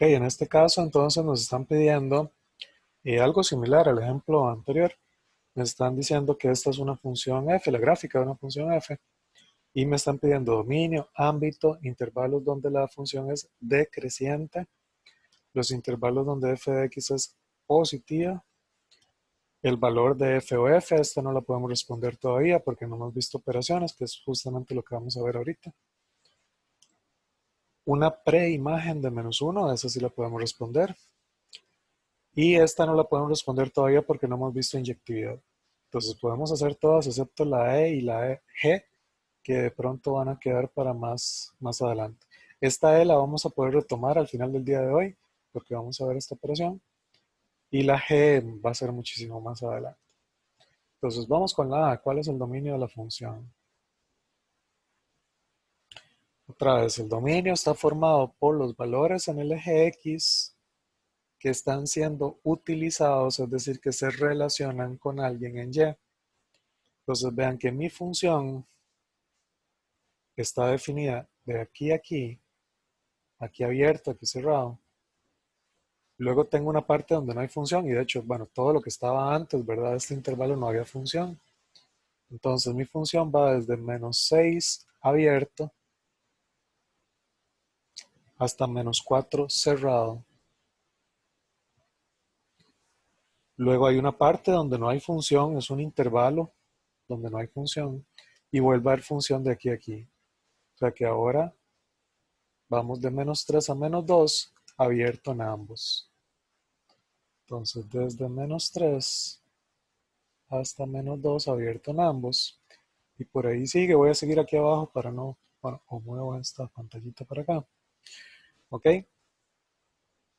en este caso entonces nos están pidiendo algo similar al ejemplo anterior. Me están diciendo que esta es una función f, la gráfica de una función f, y me están pidiendo dominio, ámbito, intervalos donde la función es decreciente, los intervalos donde f de x es positiva, el valor de f o f, esta no la podemos responder todavía porque no hemos visto operaciones, que es justamente lo que vamos a ver ahorita. Una preimagen de -1, esa sí la podemos responder. Y esta no la podemos responder todavía porque no hemos visto inyectividad. Entonces podemos hacer todas excepto la E y la G, que de pronto van a quedar para más adelante. Esta E la vamos a poder retomar al final del día de hoy, porque vamos a ver esta operación. Y la G va a ser muchísimo más adelante. Entonces vamos con la A. ¿Cuál es el dominio de la función? Otra vez, el dominio está formado por los valores en el eje X que están siendo utilizados, es decir, que se relacionan con alguien en Y. Entonces vean que mi función está definida de aquí a aquí, aquí abierto, aquí cerrado. Luego tengo una parte donde no hay función y de hecho, bueno, todo lo que estaba antes, ¿verdad? Este intervalo no había función. Entonces mi función va desde -6 abierto hasta -4 cerrado. Luego hay una parte donde no hay función, es un intervalo donde no hay función y vuelve a haber función de aquí a aquí. O sea que ahora vamos de -3 a -2 abierto en ambos. Entonces desde -3 hasta -2 abierto en ambos. Y por ahí sigue, voy a seguir aquí abajo para no, bueno, o muevo esta pantallita para acá. ¿Ok?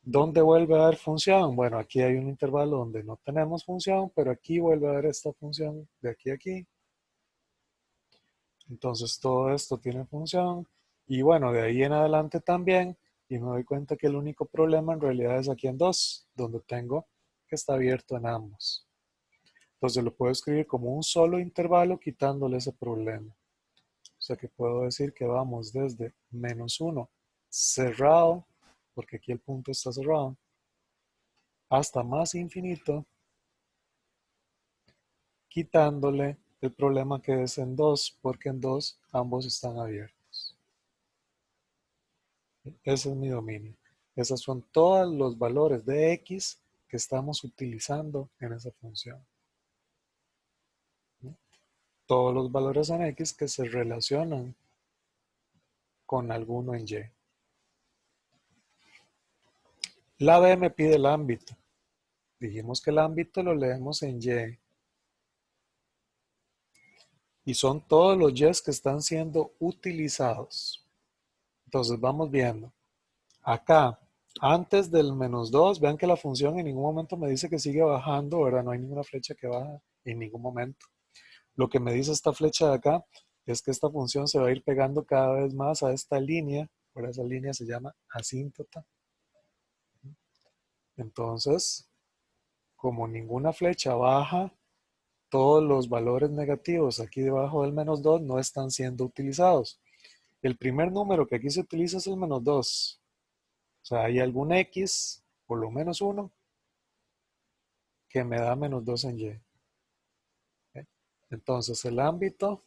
¿Dónde vuelve a haber función? Bueno, aquí hay un intervalo donde no tenemos función, pero aquí vuelve a haber esta función de aquí a aquí. Entonces todo esto tiene función. Y bueno, de ahí en adelante también. Y me doy cuenta que el único problema en realidad es aquí en 2, donde tengo que está abierto en ambos. Entonces lo puedo escribir como un solo intervalo quitándole ese problema. O sea que puedo decir que vamos desde -1 cerrado, porque aquí el punto está cerrado, hasta más infinito, quitándole el problema que es en 2, porque en 2 ambos están abiertos. Ese es mi dominio. Esos son todos los valores de x que estamos utilizando en esa función. Todos los valores en x que se relacionan con alguno en y. La B me pide el ámbito. Dijimos que el ámbito lo leemos en y. Y son todos los y's que están siendo utilizados. Entonces vamos viendo. Acá, antes del -2, vean que la función en ningún momento me dice que sigue bajando, ¿verdad? No hay ninguna flecha que baja en ningún momento. Lo que me dice esta flecha de acá es que esta función se va a ir pegando cada vez más a esta línea. Por esa línea se llama asíntota. Entonces, como ninguna flecha baja, todos los valores negativos aquí debajo del -2 no están siendo utilizados. El primer número que aquí se utiliza es el -2. O sea, hay algún x, por lo menos uno, que me da -2 en y. ¿Ok? Entonces, el ámbito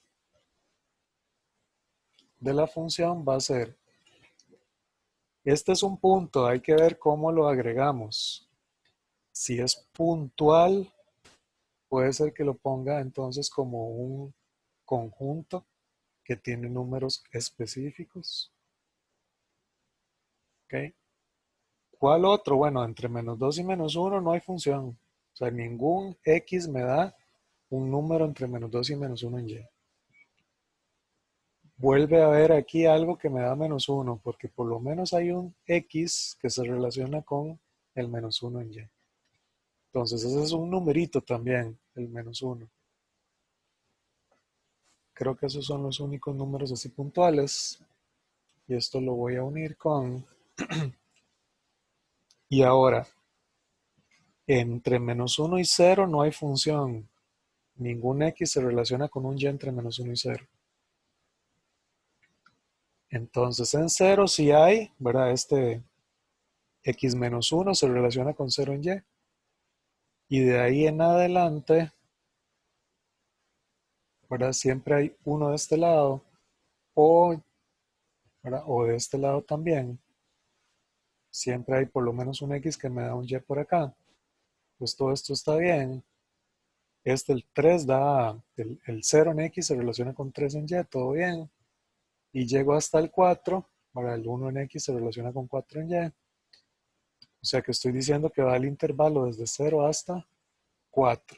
de la función va a ser, este es un punto, hay que ver cómo lo agregamos. Si es puntual, puede ser que lo ponga entonces como un conjunto que tiene números específicos. ¿Ok? ¿Cuál otro? Bueno, entre -2 y -1 no hay función. O sea, ningún x me da un número entre -2 y -1 en y. Vuelve a haber aquí algo que me da -1, porque por lo menos hay un x que se relaciona con el -1 en y. Entonces ese es un numerito también, el -1. Creo que esos son los únicos números así puntuales. Y esto lo voy a unir con... Y ahora, entre -1 y 0 no hay función. Ningún x se relaciona con un y entre -1 y 0. Entonces en 0 sí hay, ¿verdad? x menos 1 se relaciona con 0 en y. Y de ahí en adelante, ¿verdad? Siempre hay uno de este lado o, ¿verdad? O de este lado también. Siempre hay por lo menos un x que me da un y por acá. Pues todo esto está bien. El 3 da, el 0 en x se relaciona con 3 en y, todo bien. Y llego hasta el 4, para el 1 en x se relaciona con 4 en y. O sea que estoy diciendo que va el intervalo desde 0 hasta 4.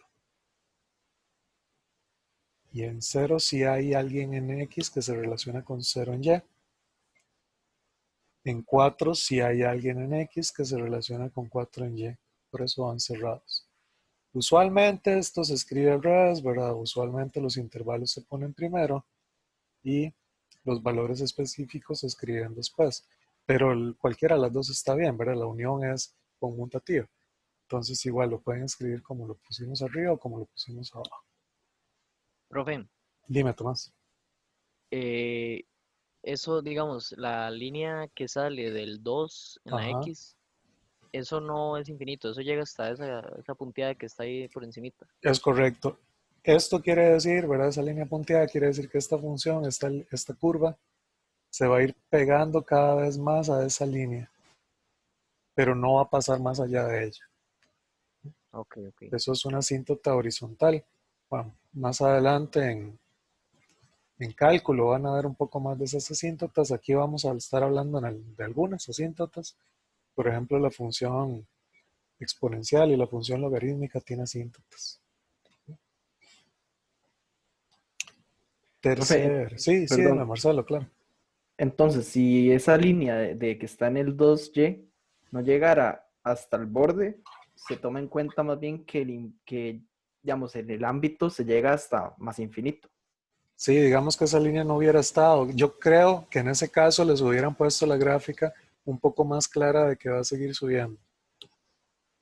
Y en 0 sí hay alguien en x que se relaciona con 0 en y. En 4 sí hay alguien en x que se relaciona con 4 en y. Por eso van cerrados. Usualmente esto se escribe al revés, ¿verdad? Usualmente los intervalos se ponen primero y los valores específicos se escriben después. Pero cualquiera de las dos está bien, ¿verdad? La unión es conmutativa. Entonces igual lo pueden escribir como lo pusimos arriba o como lo pusimos abajo. Profe, Dime, Tomás. eh, eso, digamos, la línea que sale del 2 en la Ajá, X, eso no es infinito, eso llega hasta esa punteada que está ahí por encimita. es correcto. Esto quiere decir, ¿verdad? Esa línea punteada quiere decir que esta función, esta curva, se va a ir pegando cada vez más a esa línea, pero no va a pasar más allá de ella. Ok, ok. Eso es una asíntota horizontal. Bueno, más adelante en cálculo van a ver un poco más de esas asíntotas. Aquí vamos a estar hablando de algunas asíntotas. Por ejemplo, la función exponencial y la función logarítmica tiene asíntotas. Profe, Sí, sí, dime, perdón. Marcelo, claro. Entonces, si esa línea de que está en el 2y no llegara hasta el borde, se toma en cuenta más bien que digamos, en el ámbito se llega hasta más infinito. Sí, digamos que esa línea no hubiera estado. Yo creo que en ese caso les hubieran puesto la gráfica un poco más clara de que va a seguir subiendo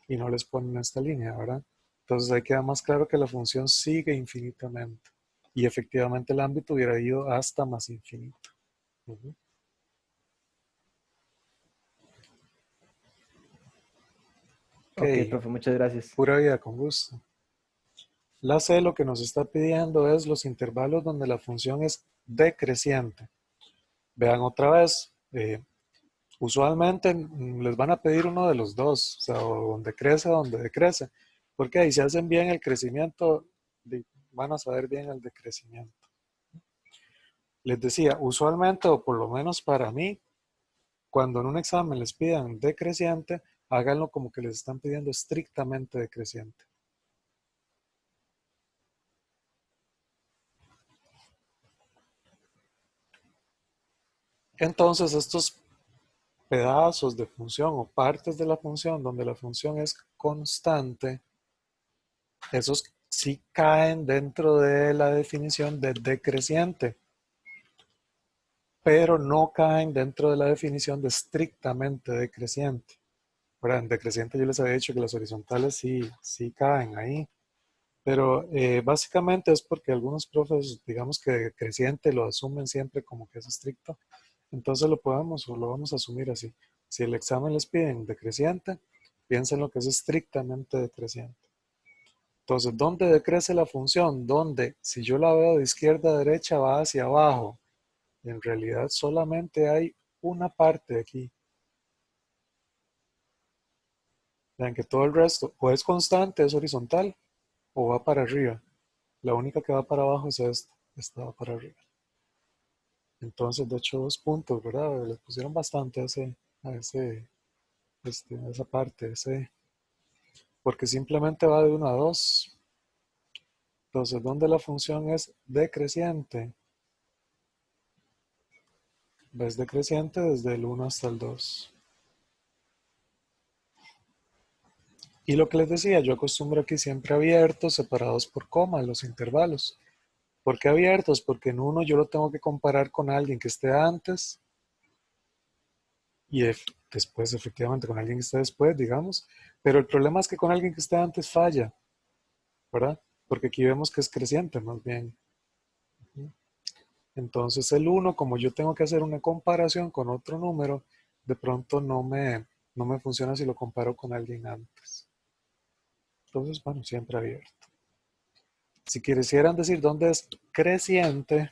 y no les ponen esta línea, ¿verdad? Entonces ahí queda más claro que la función sigue infinitamente y efectivamente el ámbito hubiera ido hasta más infinito. Ujú. Ok, Ok, profe, muchas gracias. pura vida, con gusto. La C lo que nos está pidiendo es los intervalos donde la función es decreciente. Vean otra vez, usualmente les van a pedir uno de los dos, o sea, o donde crece o donde decrece, porque ahí si hacen bien el crecimiento, van a saber bien el decrecimiento. Les decía, usualmente, o por lo menos para mí, cuando en un examen les pidan decreciente, háganlo como que les están pidiendo estrictamente decreciente. Entonces, estos pedazos de función o partes de la función donde la función es constante, esos sí caen dentro de la definición de decreciente, pero no caen dentro de la definición de estrictamente decreciente. Ahora, en decreciente yo les había dicho que las horizontales sí caen ahí, pero básicamente es porque algunos profes, digamos que decreciente lo asumen siempre como que es estricto, entonces lo podemos o lo vamos a asumir así. Si el examen les piden decreciente, piensen lo que es estrictamente decreciente. Entonces, ¿dónde decrece la función? Donde, si yo la veo de izquierda a derecha, va hacia abajo. En realidad solamente hay una parte aquí. Vean que todo el resto o es constante, es horizontal, o va para arriba. La única que va para abajo es esta va para arriba. Entonces, de hecho, 2 puntos, ¿verdad? Le pusieron bastante a esa parte, porque simplemente va de 1 a 2. Entonces, ¿dónde la función es decreciente? Es decreciente desde el 1 hasta el 2. Y lo que les decía, yo acostumbro aquí siempre abiertos, separados por coma, los intervalos. ¿Por qué abiertos? Porque en uno yo lo tengo que comparar con alguien que esté antes y después efectivamente con alguien que esté después, digamos. Pero el problema es que con alguien que esté antes falla, ¿verdad? Porque aquí vemos que es creciente más bien. Entonces el uno, como yo tengo que hacer una comparación con otro número, de pronto no me No me funciona si lo comparo con alguien antes. Entonces, bueno, siempre abierto. Si quisieran decir dónde es creciente,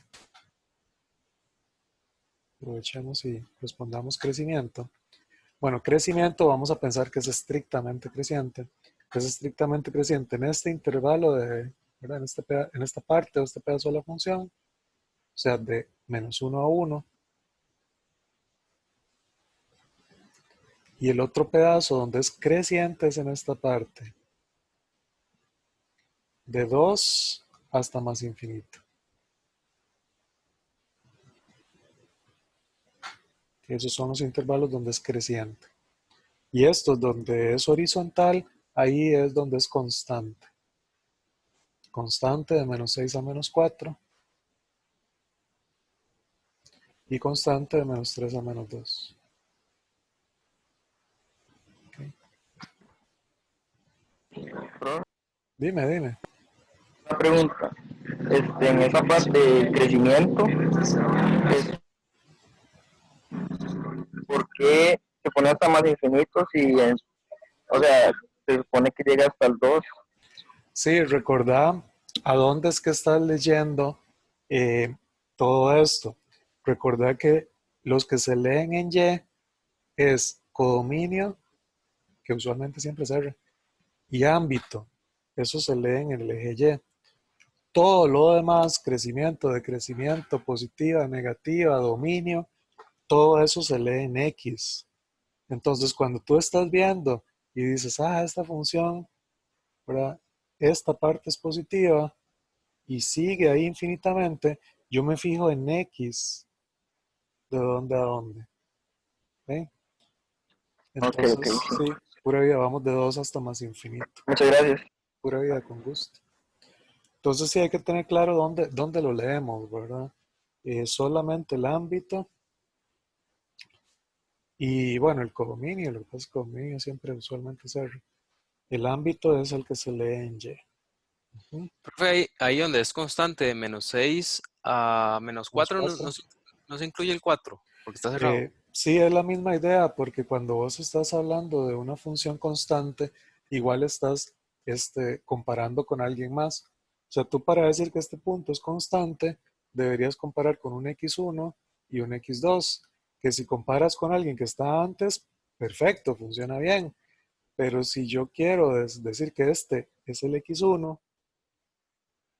aprovechemos y respondamos crecimiento. Bueno, crecimiento vamos a pensar que es estrictamente creciente. Es estrictamente creciente en este intervalo de, ¿verdad? En esta parte o este pedazo de la función, o sea, de -1 a 1. Y el otro pedazo donde es creciente es en esta parte, de 2 hasta más infinito. Esos son los intervalos donde es creciente. Y estos donde es horizontal, ahí es donde es constante. Constante de -6 a -4. Y constante de -3 a -2. Okay. Dime, dime. Una pregunta. En esa parte de crecimiento, ¿por qué se pone hasta más infinito si, o sea, se supone que llega hasta el 2? Sí, recordá a dónde es que estás leyendo todo esto. Recordá que los que se leen en Y es codominio, que usualmente siempre es R, y ámbito. Eso se lee en el eje Y. Todo lo demás, crecimiento, decrecimiento, positiva, negativa, dominio, todo eso se lee en X. Entonces, cuando tú estás viendo y dices, esta función, ¿verdad? Esta parte es positiva y sigue ahí infinitamente, yo me fijo en X, de dónde a dónde. ¿Ve? Ok, ok. Entonces, Sí. sí, pura vida, vamos de 2 hasta más infinito. Muchas gracias. Pura vida, con gusto. Entonces sí hay que tener claro dónde lo leemos, ¿verdad? Solamente el ámbito y bueno, el codominio, lo que pasa es que codominio siempre usualmente es R. El ámbito es el que se lee en Y. Ujú. Profe, ahí donde es constante de -6 a Menos -4 4. no se incluye el 4 porque está cerrado. Sí, es la misma idea, porque cuando vos estás hablando de una función constante, igual estás comparando con alguien más. O sea, tú para decir que este punto es constante, deberías comparar con un x1 y un x2, que si comparas con alguien que está antes, perfecto, funciona bien. Pero si yo quiero decir que este es el x1,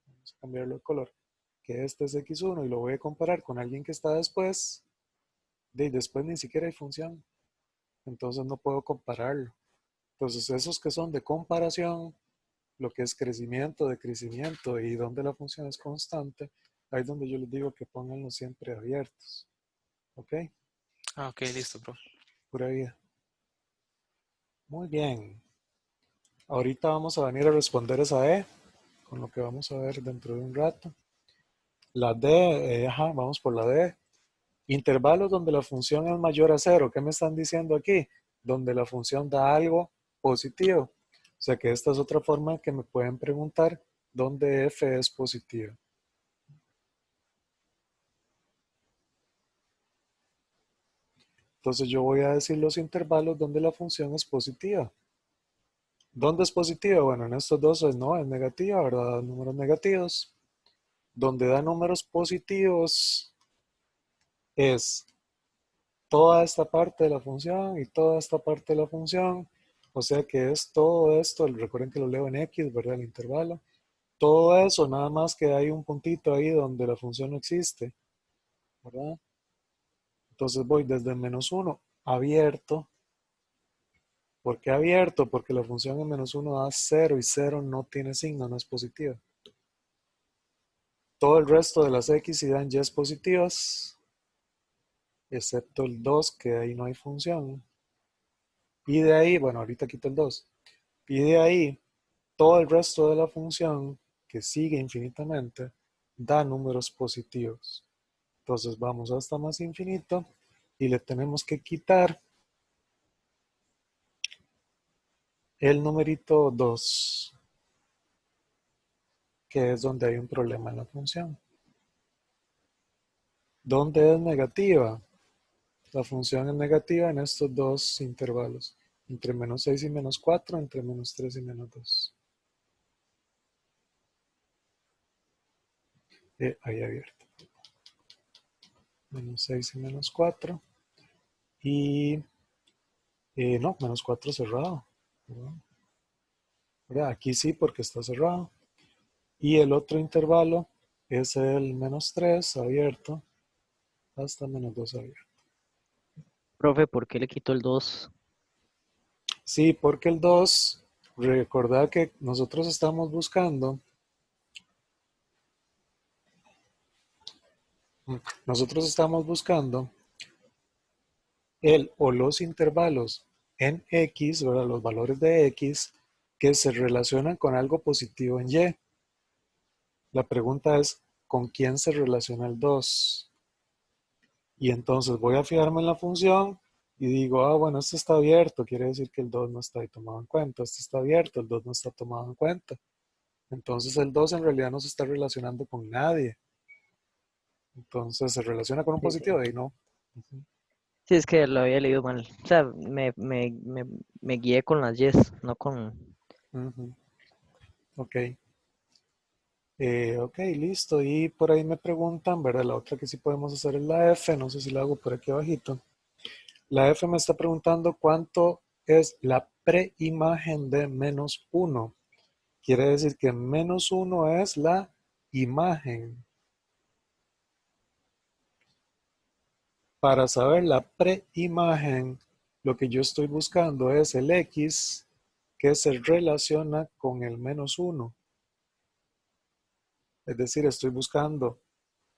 vamos a cambiarlo de color, que este es x1 y lo voy a comparar con alguien que está después, después ni siquiera hay función. Entonces no puedo compararlo. Entonces esos que son de comparación, lo que es crecimiento, decrecimiento y donde la función es constante, ahí es donde yo les digo que pónganlos siempre abiertos. ¿Ok? Ah, ok, listo, profe. Pura vida. Muy bien. Ahorita vamos a venir a responder esa E, con lo que vamos a ver dentro de un rato. La D, vamos por la D. Intervalos donde la función es mayor a 0. ¿Qué me están diciendo aquí? Donde la función da algo positivo. O sea que esta es otra forma que me pueden preguntar dónde f es positiva. Entonces yo voy a decir los intervalos donde la función es positiva. ¿Dónde es positiva? Bueno, en estos dos no, es negativa, ¿verdad? Números negativos. Donde da números positivos es toda esta parte de la función y toda esta parte de la función. O sea que es todo esto, recuerden que lo leo en X, ¿verdad? El intervalo. Todo eso, nada más que hay un puntito ahí donde la función no existe, ¿verdad? Entonces voy desde -1 abierto. ¿Por qué abierto? Porque la función en -1 da 0 y 0 no tiene signo, no es positiva. Todo el resto de las X y dan Y's positivas, excepto el 2, que ahí no hay función. Y de ahí, bueno, ahorita quito el 2. Y de ahí, todo el resto de la función, que sigue infinitamente, da números positivos. Entonces vamos hasta más infinito y le tenemos que quitar el numerito 2, que es donde hay un problema en la función. ¿Dónde es negativa? La función es negativa en estos dos intervalos. Entre menos 6 y menos 4, entre menos 3 y menos 2. Ahí abierto. Menos 6 y menos 4. Y no, menos 4 cerrado. ¿Verdad? Aquí sí porque está cerrado. Y el otro intervalo es el menos 3 abierto hasta menos 2 abierto. Profe, ¿por qué le quitó el 2? Sí, porque el 2, recordad que nosotros estamos buscando, el o los intervalos en X, ¿verdad? Los valores de X que se relacionan con algo positivo en Y. La pregunta es, ¿con quién se relaciona el 2? Y entonces voy a fijarme en la función y digo, ah, bueno, este está abierto, quiere decir que el 2 no está ahí tomado en cuenta. Este está abierto, el 2 no está tomado en cuenta. Entonces el 2 en realidad no se está relacionando con nadie. Entonces se relaciona con un Sí, positivo sí. y no. Ujú, Sí, es que lo había leído mal. O sea, me guié con las yes, no con... ujú. Ok. Ok, listo. Y por ahí me preguntan, ¿verdad? La otra que sí podemos hacer es la F. No sé si la hago por aquí abajito. La F me está preguntando cuánto es la preimagen de menos 1. Quiere decir que menos 1 es la imagen. Para saber la preimagen, lo que yo estoy buscando es el X que se relaciona con el menos 1. Es decir, estoy buscando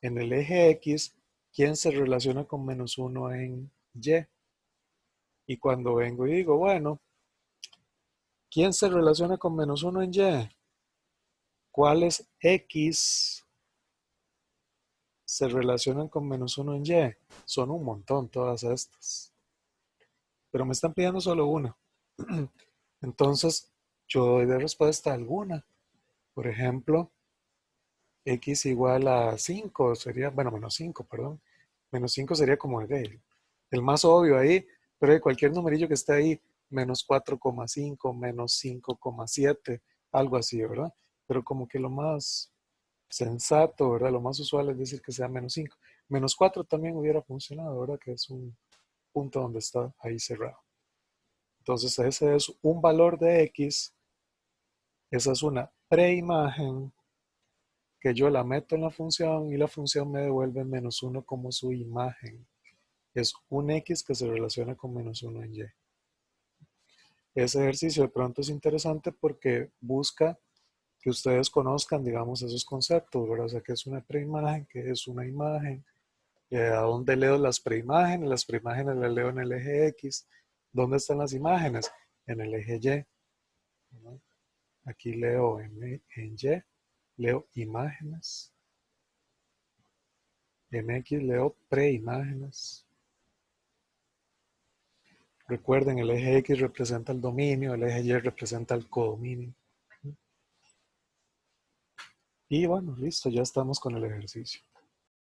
en el eje X quién se relaciona con menos 1 en Y. Y cuando vengo y digo, bueno, ¿quién se relaciona con menos 1 en Y? ¿Cuáles X se relacionan con menos 1 en Y? Son un montón todas estas. Pero me están pidiendo solo una. Entonces, yo doy de respuesta alguna. Por ejemplo, X igual a 5 sería, bueno, menos 5, perdón. Menos 5 sería como el más obvio ahí, pero de cualquier numerillo que esté ahí, menos 4,5, menos 5,7, algo así, ¿verdad? Pero como que lo más sensato, ¿verdad? Lo más usual es decir que sea menos 5. Menos 4 también hubiera funcionado, ¿verdad? Que es un punto donde está ahí cerrado. Entonces ese es un valor de X, esa es una preimagen que yo la meto en la función y la función me devuelve menos 1 como su imagen. Es un X que se relaciona con menos 1 en Y. Ese ejercicio de pronto es interesante porque busca que ustedes conozcan, digamos, esos conceptos, ¿verdad? O sea, que es una preimagen, que es una imagen, a dónde leo las preimágenes las leo en el eje X. ¿Dónde están las imágenes? En el eje Y. ¿No? Aquí leo en Y, leo imágenes. En X leo preimágenes. Recuerden, el eje X representa el dominio, el eje Y representa el codominio. Y bueno, listo, ya estamos con el ejercicio.